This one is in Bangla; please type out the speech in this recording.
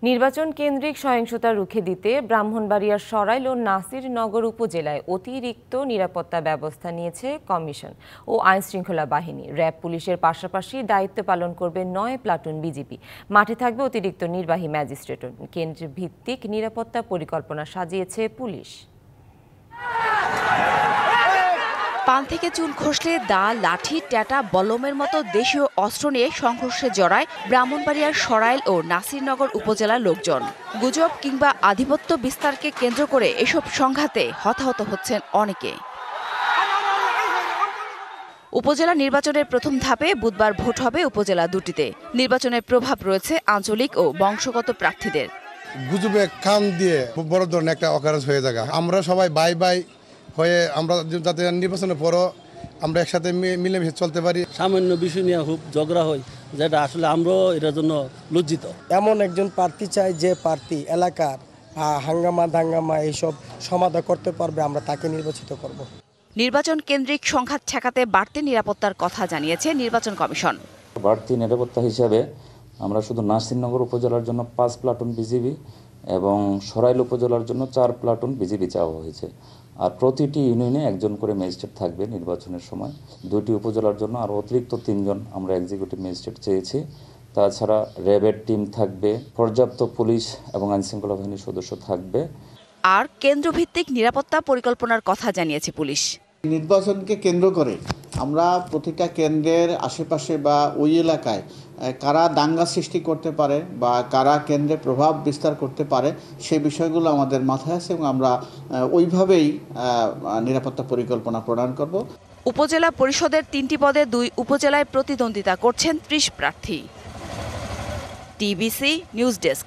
নির্বাচন কেন্দ্রিক সহিংসতা রুখে দিতে ব্রাহ্মণবাড়িয়ার সরাইল ও নাসিরনগর উপজেলায় অতিরিক্ত নিরাপত্তা ব্যবস্থা নিয়েছে কমিশন ও আইনশৃঙ্খলা বাহিনী। র্যাব পুলিশের পাশাপাশি দায়িত্ব পালন করবে ৯ প্লাটুন বিজিবি। মাঠে থাকবে অতিরিক্ত নির্বাহী ম্যাজিস্ট্রেটও। কেন্দ্রভিত্তিক নিরাপত্তা পরিকল্পনা সাজিয়েছে পুলিশ। পান থেকে চুল খসলে দা, লাঠি, ট্যাটা, বল্লমের মতো দেশীয় অস্ত্র নিয়ে সংঘর্ষে জড়ায় ব্রাহ্মণবাড়িয়ার সরাইল ও নাসিরনগর উপজেলার লোকজন। গুজব কিংবা আধিপত্য বিস্তারকে কেন্দ্র করে এসব সংঘাতে হতাহত হচ্ছেন অনেকে। উপজেলা নির্বাচনের প্রথম ধাপে বুধবার ভোট হবে উপজেলা দুটিতে। নির্বাচনের প্রভাব রয়েছে আঞ্চলিক ও বংশগত প্রার্থীদের। গুজবে কান দিয়ে বড় ধরনের একটা অকারেন্স হয়ে যায়। আমরা সবাই বাই হয়ে আমরা যাতে নির্বাচনের পরও আমরা একসাথে মিলেমিশে চলতে পারি। সামান্য বিষয় নিয়ে খুব ঝগড়া হয়, যেটা আসলে আমরাও এটার জন্য লজ্জিত। এমন একজন প্রার্থী চাই যে প্রার্থী এলাকার হাঙ্গামা এইসব সমাধান করতে পারবে, আমরা তাকে নির্বাচিত করব। নির্বাচন কেন্দ্রিক সংঘাত ঠেকাতে বাড়তি নিরাপত্তার কথা জানিয়েছে নির্বাচন কমিশন। বাড়তি নিরাপত্তা হিসাবে আমরা শুধু নাসিরনগর উপজেলার জন্য ৫ প্লাটুন বিজিবি এবং সরাইল উপজেলার জন্য ৪ প্লাটুন বিজিবি চাওয়া হয়েছে। আর প্রতিটি ইউনিয়নে একজন করে ম্যাজিস্ট্রেট থাকবে নির্বাচনের সময়। ২টি উপজেলার জন্য আরও অতিরিক্ত ৩ জন আমরা এক্সিকিউটিভ ম্যাজিস্ট্রেট চেয়েছি। তাছাড়া র্যাবের টিম থাকবে, পর্যাপ্ত পুলিশ এবং আইনশৃঙ্খলা বাহিনীর সদস্য থাকবে। আর কেন্দ্রভিত্তিক নিরাপত্তা পরিকল্পনার কথা জানিয়েছে পুলিশ। নির্বাচনকে কেন্দ্র করে আমরা প্রতিটা কেন্দ্রের আশেপাশে বা ওই এলাকায় কারা দাঙ্গা সৃষ্টি করতে পারে বা কারা কেন্দ্রে প্রভাব বিস্তার করতে পারে সেই বিষয়গুলো আমাদের মাথায় আছে এবং আমরা ওইভাবেই নিরাপত্তা পরিকল্পনা প্রণয়ন করব। উপজেলা পরিষদের ৩টি পদে ২ উপজেলায় প্রতিদ্বন্দ্বিতা করছেন ৩০ প্রার্থী। TBC news desk.